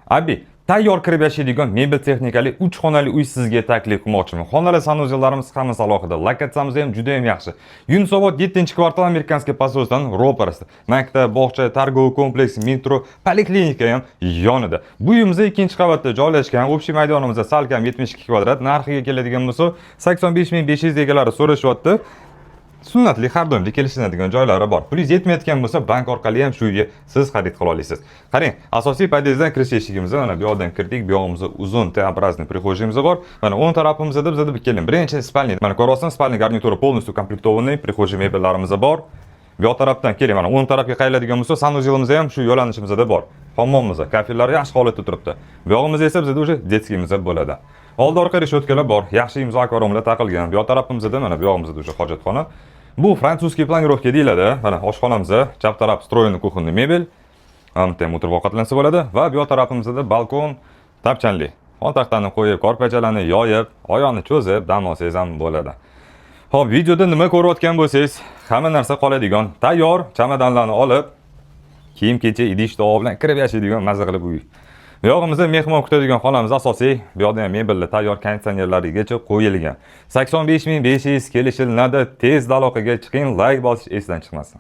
Abi, tayyor kirib yashaydigan mebel texnikali 3 xonali uy sizga taklif qilmoqchiman. Xonalar sanuzellarimiz hammasi alohida. Lokatsiyamiz ham juda ham yaxshi. Yunusobod 7-kvartal amerikanskiy posilkasidan ro'parasida. Maktab, bog'cha, targ'ov kompleks, metro, poliklinika ham yonida. Bu uyimiz 2-qavatda joylashgan. Общий maydonimiz salkam 72 kvadrat. Narxiga keladigan bo'lsa, 85.500 egalari so'rashyapti. Sunnatli har doimli kelishiladigan joylari bor. Pulingiz yetmayotgan bo'lsa, bank orqali ham shu uyga siz xarid qila olasiz. Qarang, asosiy podyezddan kirish eshigimiz mana bu yoqdan kirdik. Bu yog'imizda uzun T-образный прихожийimiz bor. Mana o'ng tarafimizda bizda kelin birinchi spalni. Mana ko'ryapsizmi, spalni garnituri полностью комплектованный, прихожий mebellarimiz bor. Bu yoq tarafdan keling, mana o'ng tarafga qayriladigan bo'lsa, sanuzelimiz ham shu yo'nalishimizda bor. Hammomimiz, kafellari yaxshi holatda turibdi. Bu yog'imizda esa bizda уже детскийimiz bo'ladi. Oldi orqa reshotkalar bor, yaxshi imzo akvarimlar taqilgan. Bu yoq tarafimizda mana bu yog'imizda уже hojatxona. Bu frantsuzskiy planirovka deyiladi. Mana oshxonamiz, chap taraf stroyni kuxonniy mebel, ham o'tirib ovqatlansa bo'ladi va bu yoq tarafimizda balkon tapchanli. Xontaxtani qo'yib, korpachalarni yoyib, oyoqni cho'zib dam olsangiz ham bo'ladi. Xo'p, videoda nima ko'rayotgan bo'lsangiz, hamma narsa qoladigan, tayyor chamadanlarni olib, kiyim-kecha, idish-tovoq bilan kirib yashaydigan mazza qilib uy. Bu yog'imizda mehmon kutadigan xonamiz asosiy, bu yoqda ham mebelli tayyor konditsionerlarigacha qo'yilgan. 85.500 kelishiladi. Tez aloqaga chiqing, like bosish esdan chiqmasin.